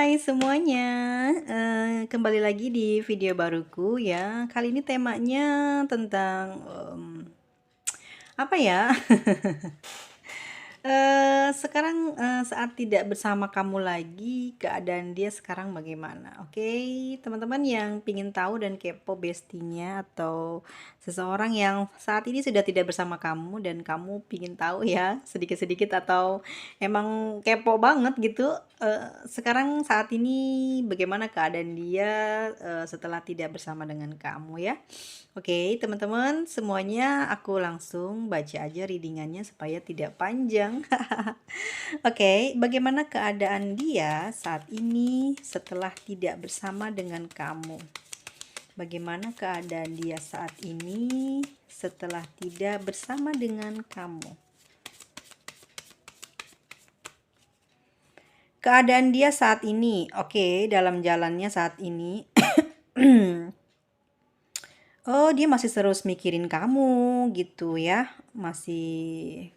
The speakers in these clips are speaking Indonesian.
Hai semuanya, kembali lagi di video baruku ya. Kali ini temanya tentang, apa ya, sekarang, saat tidak bersama kamu lagi, keadaan dia sekarang bagaimana? Oke, teman-teman yang pingin tahu dan kepo bestinya atau seseorang yang saat ini sudah tidak bersama kamu dan kamu pingin tahu ya sedikit-sedikit atau emang kepo banget gitu, sekarang saat ini bagaimana keadaan dia, setelah tidak bersama dengan kamu ya? Oke, teman-teman semuanya aku langsung baca aja readingannya supaya tidak panjang. Oke, bagaimana keadaan dia saat ini setelah tidak bersama dengan kamu? Bagaimana keadaan dia saat ini setelah tidak bersama dengan kamu? Keadaan dia saat ini, oke, dalam jalannya saat ini. Oh, dia masih terus mikirin kamu gitu ya. Masih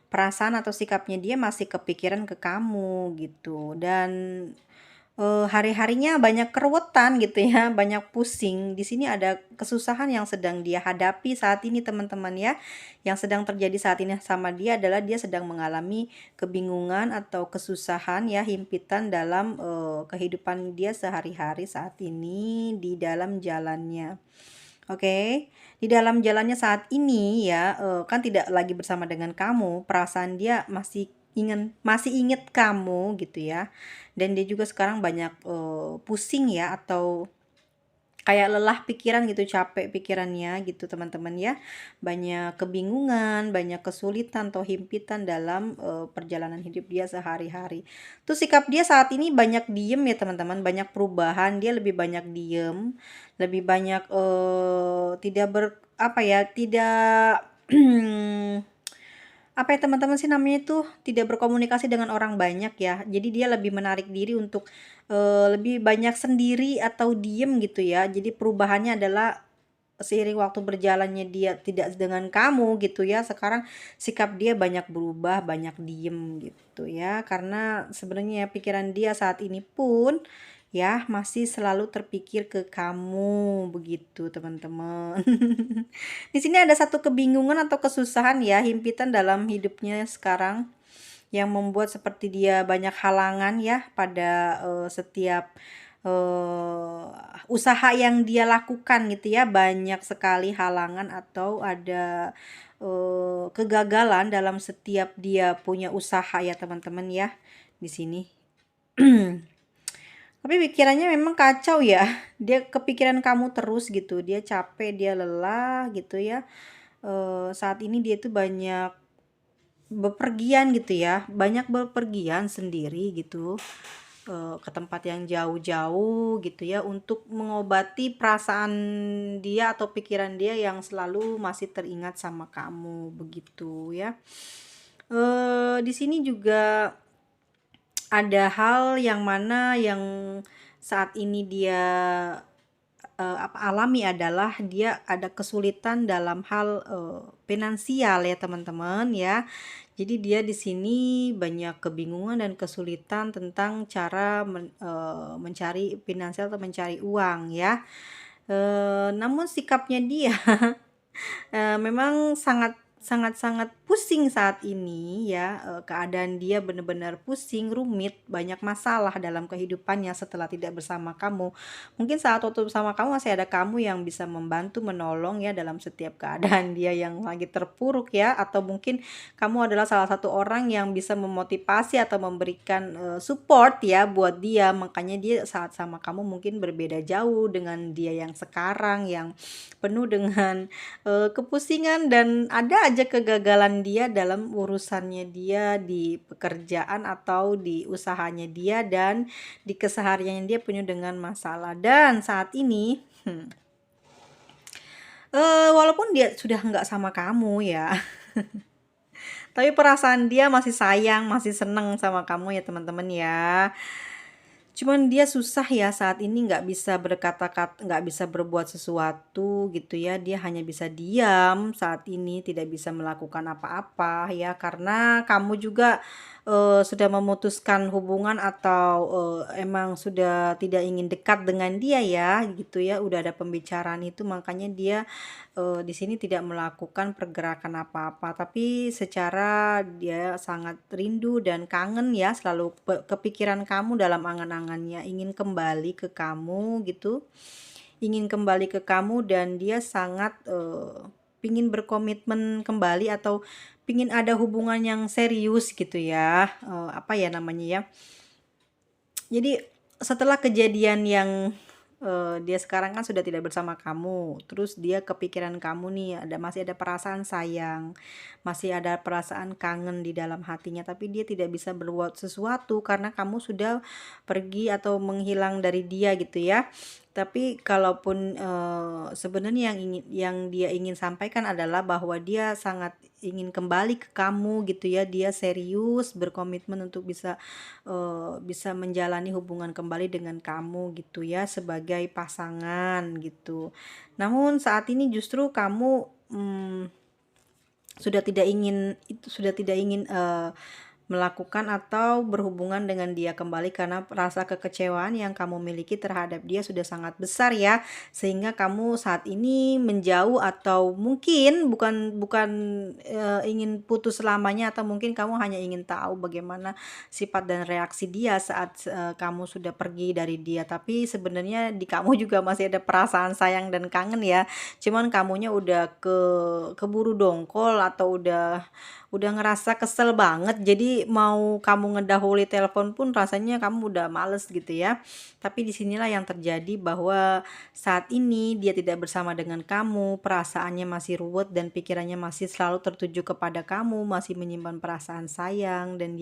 perasaan atau sikapnya dia masih kepikiran ke kamu gitu. Dan hari-harinya banyak kerewetan gitu ya, banyak pusing. Di sini ada kesusahan yang sedang dia hadapi saat ini teman-teman ya. Yang sedang terjadi saat ini sama dia adalah dia sedang mengalami kebingungan atau kesusahan ya, himpitan dalam kehidupan dia sehari-hari saat ini di dalam jalannya. Oke, di dalam jalannya saat ini ya, kan tidak lagi bersama dengan kamu, perasaan dia masih inget kamu gitu ya. Dan dia juga sekarang banyak, pusing ya atau kayak lelah pikiran gitu, capek pikirannya gitu teman-teman ya. Banyak kebingungan, banyak kesulitan atau himpitan dalam, perjalanan hidup dia sehari-hari. Tuh sikap dia saat ini banyak diem ya teman-teman, banyak perubahan, dia lebih banyak diem, lebih banyak, tidak apa ya, tidak apa ya teman-teman sih namanya tuh, tidak berkomunikasi dengan orang banyak ya. Jadi dia lebih menarik diri untuk, lebih banyak sendiri atau diem gitu ya. Jadi perubahannya adalah seiring waktu berjalannya dia tidak dengan kamu gitu ya. Sekarang sikap dia banyak berubah, banyak diem gitu ya. Karena sebenarnya pikiran dia saat ini pun ya masih selalu terpikir ke kamu begitu teman-teman. Di sini ada satu kebingungan atau kesusahan ya, himpitan dalam hidupnya sekarang yang membuat seperti dia banyak halangan ya pada setiap usaha yang dia lakukan gitu ya, banyak sekali halangan atau ada kegagalan dalam setiap dia punya usaha ya teman-teman ya di sini. Tapi pikirannya memang kacau ya. Dia kepikiran kamu terus gitu. Dia capek, dia lelah gitu ya. Saat ini dia tuh banyak bepergian gitu ya. Banyak bepergian sendiri gitu. Ke tempat yang jauh-jauh gitu ya untuk mengobati perasaan dia atau pikiran dia yang selalu masih teringat sama kamu begitu ya. Di sini juga ada hal yang mana yang saat ini dia alami adalah dia ada kesulitan dalam hal finansial ya teman-teman ya. Jadi dia di sini banyak kebingungan dan kesulitan tentang cara mencari finansial atau mencari uang ya. Namun sikapnya dia memang sangat-sangat pusing saat ini ya, keadaan dia benar-benar pusing, rumit, banyak masalah dalam kehidupannya setelah tidak bersama kamu. Mungkin saat waktu bersama kamu masih ada kamu yang bisa membantu, menolong ya dalam setiap keadaan dia yang lagi terpuruk ya, atau mungkin kamu adalah salah satu orang yang bisa memotivasi atau memberikan, support ya buat dia. Makanya dia saat sama kamu mungkin berbeda jauh dengan dia yang sekarang yang penuh dengan kepusingan dan ada aja kegagalan dia dalam urusannya dia di pekerjaan atau di usahanya dia dan di kesehariannya dia penuh dengan masalah. Dan saat ini, walaupun dia sudah nggak sama kamu ya, tapi perasaan dia masih sayang, masih seneng sama kamu ya teman-teman ya. Cuman dia susah ya saat ini nggak bisa berkata-kata, nggak bisa berbuat sesuatu gitu ya. Dia hanya bisa diam saat ini, tidak bisa melakukan apa-apa ya karena kamu juga sudah memutuskan hubungan atau emang sudah tidak ingin dekat dengan dia ya, gitu ya, udah ada pembicaraan itu makanya dia di sini tidak melakukan pergerakan apa-apa, tapi secara dia sangat rindu dan kangen ya, selalu kepikiran kamu dalam angan-angannya, ingin kembali ke kamu gitu, ingin kembali ke kamu dan dia sangat pingin berkomitmen kembali atau pingin ada hubungan yang serius gitu ya, apa ya namanya ya. Jadi setelah kejadian yang dia sekarang kan sudah tidak bersama kamu, terus dia kepikiran kamu nih, masih ada perasaan sayang, masih ada perasaan kangen di dalam hatinya, tapi dia tidak bisa berbuat sesuatu karena kamu sudah pergi atau menghilang dari dia gitu ya. Tapi kalaupun sebenarnya yang dia ingin sampaikan adalah bahwa dia sangat ingin kembali ke kamu gitu ya, dia serius berkomitmen untuk bisa menjalani hubungan kembali dengan kamu gitu ya, sebagai pasangan gitu. Namun saat ini justru kamu sudah tidak ingin melakukan atau berhubungan dengan dia kembali karena rasa kekecewaan yang kamu miliki terhadap dia sudah sangat besar ya, sehingga kamu saat ini menjauh atau mungkin bukan bukan ingin putus selamanya, atau mungkin kamu hanya ingin tahu bagaimana sifat dan reaksi dia saat kamu sudah pergi dari dia, tapi sebenarnya di kamu juga masih ada perasaan sayang dan kangen ya, cuman kamunya udah keburu dongkol atau udah ngerasa kesel banget, jadi mau kamu ngedahului telepon pun rasanya kamu udah males gitu ya. Tapi disinilah yang terjadi bahwa saat ini dia tidak bersama dengan kamu, perasaannya masih ruwet dan pikirannya masih selalu tertuju kepada kamu, masih menyimpan perasaan sayang, dan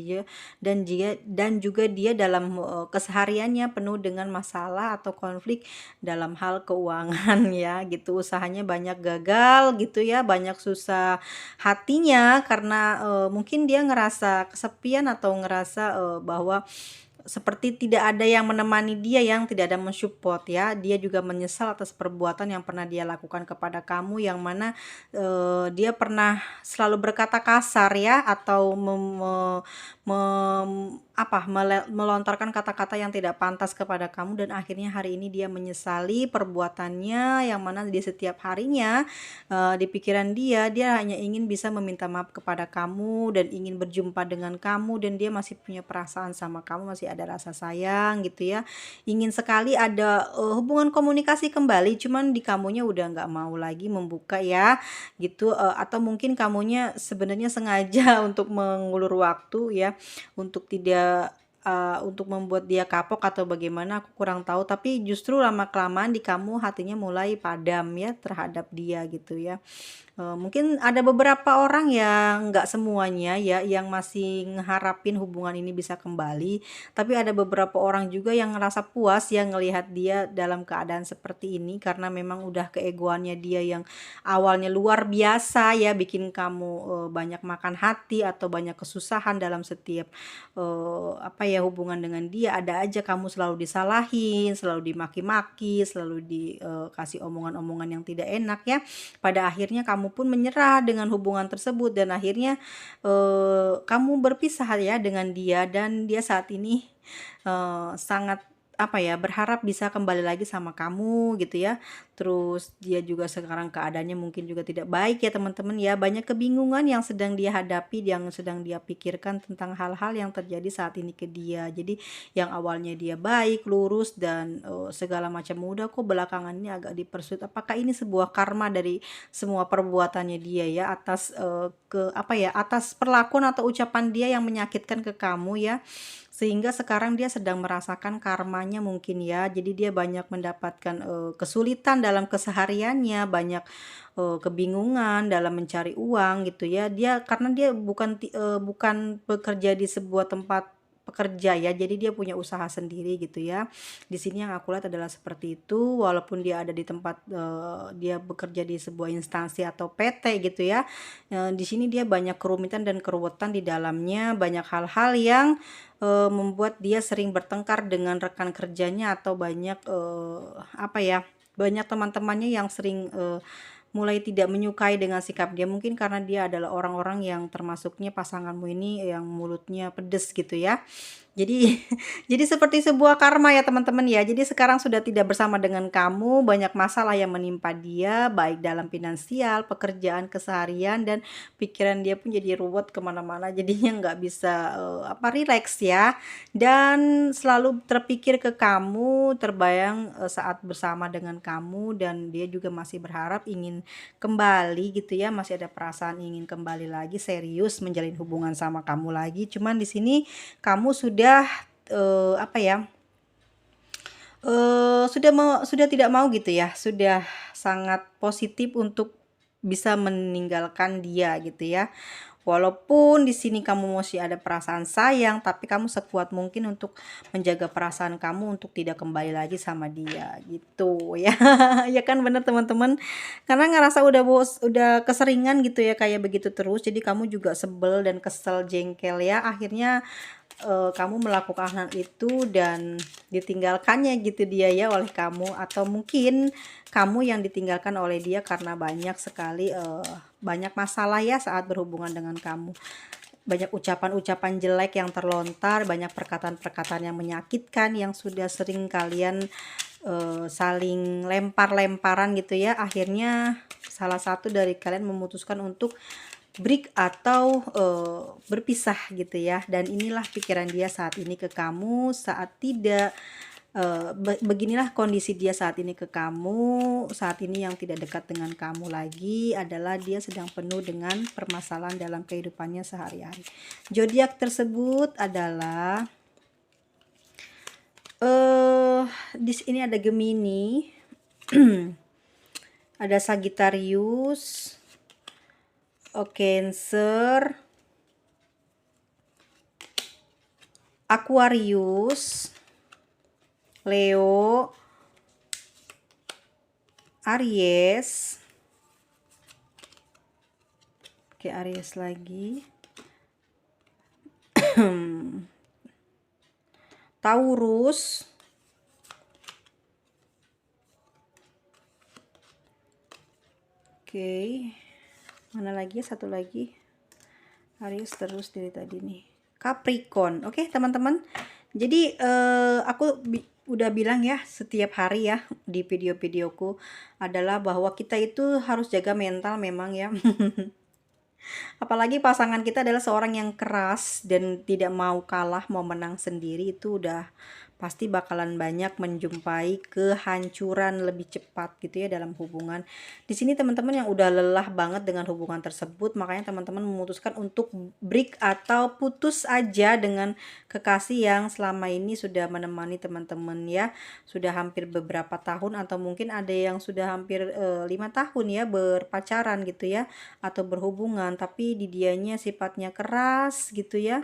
juga dia dalam kesehariannya penuh dengan masalah atau konflik dalam hal keuangan ya gitu. Usahanya banyak gagal gitu ya, banyak susah hatinya karena mungkin dia ngerasa kesepian atau ngerasa bahwa seperti tidak ada yang menemani dia, yang tidak ada mensupport ya. Dia juga menyesal atas perbuatan yang pernah dia lakukan kepada kamu, yang mana dia pernah selalu berkata kasar ya, atau melontarkan kata-kata yang tidak pantas kepada kamu, dan akhirnya hari ini dia menyesali perbuatannya, yang mana di setiap harinya di pikiran dia hanya ingin bisa meminta maaf kepada kamu dan ingin berjumpa dengan kamu, dan dia masih punya perasaan sama kamu, masih ada rasa sayang gitu ya, ingin sekali ada hubungan komunikasi kembali, cuman di kamunya udah nggak mau lagi membuka ya gitu, atau mungkin kamunya sebenarnya sengaja untuk mengulur waktu ya, untuk untuk membuat dia kapok atau bagaimana aku kurang tahu, tapi justru lama-kelamaan di kamu hatinya mulai padam ya terhadap dia gitu ya. Mungkin ada beberapa orang yang nggak semuanya ya, yang masih ngeharapin hubungan ini bisa kembali, tapi ada beberapa orang juga yang ngerasa puas ya ngelihat dia dalam keadaan seperti ini, karena memang udah keegoannya dia yang awalnya luar biasa ya, bikin kamu banyak makan hati atau banyak kesusahan dalam setiap hubungan dengan dia. Ada aja kamu selalu disalahin, selalu dimaki-maki, selalu dikasih omongan-omongan yang tidak enak ya. Pada akhirnya kamu pun menyerah dengan hubungan tersebut, dan akhirnya kamu berpisah ya dengan dia, dan dia saat ini sangat berharap bisa kembali lagi sama kamu gitu ya. Terus dia juga sekarang keadaannya mungkin juga tidak baik ya teman-teman ya, banyak kebingungan yang sedang dia hadapi, yang sedang dia pikirkan tentang hal-hal yang terjadi saat ini ke dia. Jadi yang awalnya dia baik, lurus, dan segala macam mudah, kok belakangan ini agak dipersulit. Apakah ini sebuah karma dari semua perbuatannya dia ya, atas atas perlakuan atau ucapan dia yang menyakitkan ke kamu ya, sehingga sekarang dia sedang merasakan karmanya mungkin ya. Jadi dia banyak mendapatkan kesulitan dalam kesehariannya, banyak kebingungan dalam mencari uang gitu ya. Karena dia bukan bekerja di sebuah tempat pekerja ya, jadi dia punya usaha sendiri gitu ya. Di sini yang aku lihat adalah seperti itu, walaupun dia ada di tempat dia bekerja di sebuah instansi atau PT gitu ya. Di sini dia banyak kerumitan dan keruwetan di dalamnya, banyak hal-hal yang membuat dia sering bertengkar dengan rekan kerjanya, atau banyak banyak teman-temannya yang sering mulai tidak menyukai dengan sikap dia, mungkin karena dia adalah orang-orang yang termasuknya pasanganmu ini yang mulutnya pedes gitu ya. Jadi jadi seperti sebuah karma ya teman-teman ya. Jadi sekarang sudah tidak bersama dengan kamu, banyak masalah yang menimpa dia, baik dalam finansial, pekerjaan, keseharian, dan pikiran dia pun jadi ruwet kemana-mana. Jadinya nggak bisa rileks ya. Dan selalu terpikir ke kamu, terbayang saat bersama dengan kamu, dan dia juga masih berharap ingin kembali gitu ya, masih ada perasaan ingin kembali lagi serius menjalin hubungan sama kamu lagi. Cuman di sini kamu sudah apa ya, sudah tidak mau gitu ya, sudah sangat positif untuk bisa meninggalkan dia gitu ya. Walaupun di sini kamu masih ada perasaan sayang, tapi kamu sekuat mungkin untuk menjaga perasaan kamu untuk tidak kembali lagi sama dia gitu ya. Ya kan bener teman-teman. Karena ngerasa udah keseringan gitu ya kayak begitu terus. Jadi kamu juga sebel dan kesel, jengkel ya. Akhirnya kamu melakukan hal itu dan ditinggalkannya gitu dia ya oleh kamu, atau mungkin kamu yang ditinggalkan oleh dia karena banyak sekali banyak masalah ya saat berhubungan dengan kamu. Banyak ucapan-ucapan jelek yang terlontar, banyak perkataan-perkataan yang menyakitkan yang sudah sering kalian saling lempar-lemparan gitu ya. Akhirnya salah satu dari kalian memutuskan untuk break atau berpisah gitu ya. Dan inilah pikiran dia saat ini ke kamu, saat tidak beginilah kondisi dia saat ini ke kamu. Saat ini yang tidak dekat dengan kamu lagi adalah dia sedang penuh dengan permasalahan dalam kehidupannya sehari-hari. Zodiak tersebut adalah di sini ada Gemini, ada Sagittarius, Cancer, Aquarius, Leo, Aries. Aries lagi. Taurus. Mana lagi ya, satu lagi. Aries terus dari tadi nih. Capricorn. Oke, teman-teman. Jadi aku udah bilang ya setiap hari ya di video-videoku adalah bahwa kita itu harus jaga mental memang ya. Apalagi pasangan kita adalah seorang yang keras dan tidak mau kalah, mau menang sendiri, itu udah pasti bakalan banyak menjumpai kehancuran lebih cepat gitu ya dalam hubungan. Di sini teman-teman yang udah lelah banget dengan hubungan tersebut, makanya teman-teman memutuskan untuk break atau putus aja dengan kekasih yang selama ini sudah menemani teman-teman ya. Sudah hampir beberapa tahun, atau mungkin ada yang sudah hampir 5 tahun ya berpacaran gitu ya, atau berhubungan, tapi di dianya sifatnya keras gitu ya,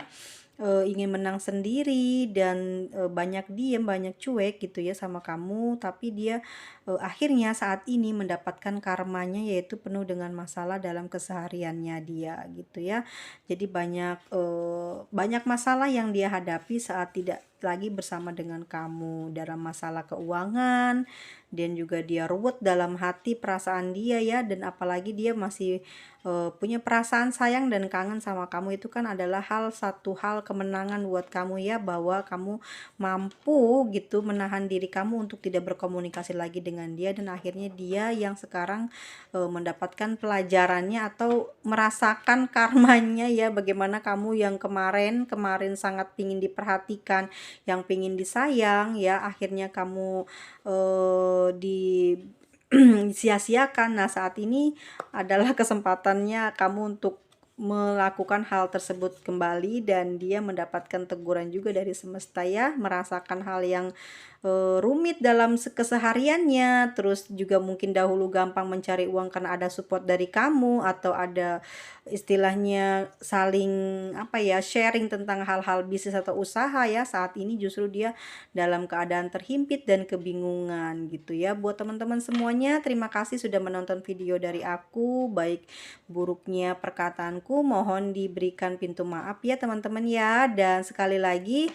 ingin menang sendiri dan banyak diem, banyak cuek gitu ya sama kamu. Tapi dia akhirnya saat ini mendapatkan karmanya, yaitu penuh dengan masalah dalam kesehariannya dia gitu ya. Jadi banyak masalah yang dia hadapi saat tidak lagi bersama dengan kamu, dalam masalah keuangan, dan juga dia ruwet dalam hati perasaan dia ya. Dan apalagi dia masih punya perasaan sayang dan kangen sama kamu, itu kan adalah satu hal kemenangan buat kamu ya, bahwa kamu mampu gitu menahan diri kamu untuk tidak berkomunikasi lagi dengan dia. Dan akhirnya dia yang sekarang mendapatkan pelajarannya atau merasakan karmanya ya, bagaimana kamu yang kemarin sangat pingin diperhatikan, yang pingin disayang ya, akhirnya kamu sia-siakan. Nah, saat ini adalah kesempatannya kamu untuk melakukan hal tersebut kembali, dan dia mendapatkan teguran juga dari semesta ya, merasakan hal yang rumit dalam kesehariannya. Terus juga mungkin dahulu gampang mencari uang karena ada support dari kamu, atau ada istilahnya saling sharing tentang hal-hal bisnis atau usaha ya. Saat ini justru dia dalam keadaan terhimpit dan kebingungan gitu ya. Buat teman-teman semuanya, terima kasih sudah menonton video dari aku. Baik buruknya perkataanku mohon diberikan pintu maaf ya teman-teman ya. Dan sekali lagi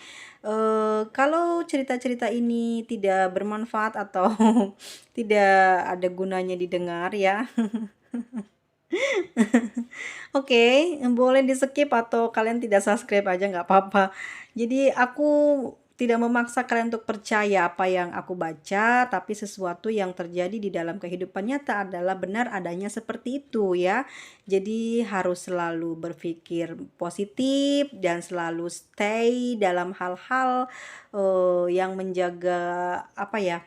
Kalau cerita-cerita ini tidak bermanfaat atau tidak ada gunanya didengar ya, oke, boleh di-skip atau kalian tidak subscribe aja nggak apa-apa. Jadi aku tidak memaksa kalian untuk percaya apa yang aku baca, tapi sesuatu yang terjadi di dalam kehidupan nyata adalah benar adanya seperti itu ya. Jadi harus selalu berpikir positif dan selalu stay dalam hal-hal, yang menjaga apa ya,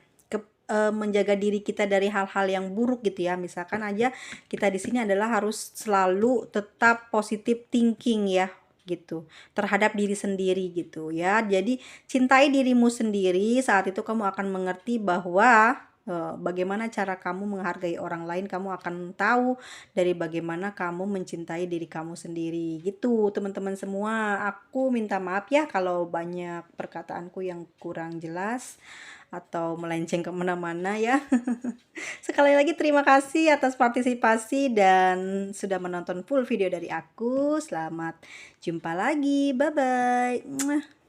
menjaga diri kita dari hal-hal yang buruk gitu ya. Misalkan aja kita di sini adalah harus selalu tetap positive thinking ya gitu terhadap diri sendiri gitu ya. Jadi cintai dirimu sendiri, saat itu kamu akan mengerti bahwa bagaimana cara kamu menghargai orang lain, kamu akan tahu dari bagaimana kamu mencintai diri kamu sendiri gitu teman-teman semua. Aku minta maaf ya kalau banyak perkataanku yang kurang jelas atau melenceng ke mana-mana ya. Sekali lagi terima kasih atas partisipasi dan sudah menonton full video dari aku. Selamat jumpa lagi. Bye bye.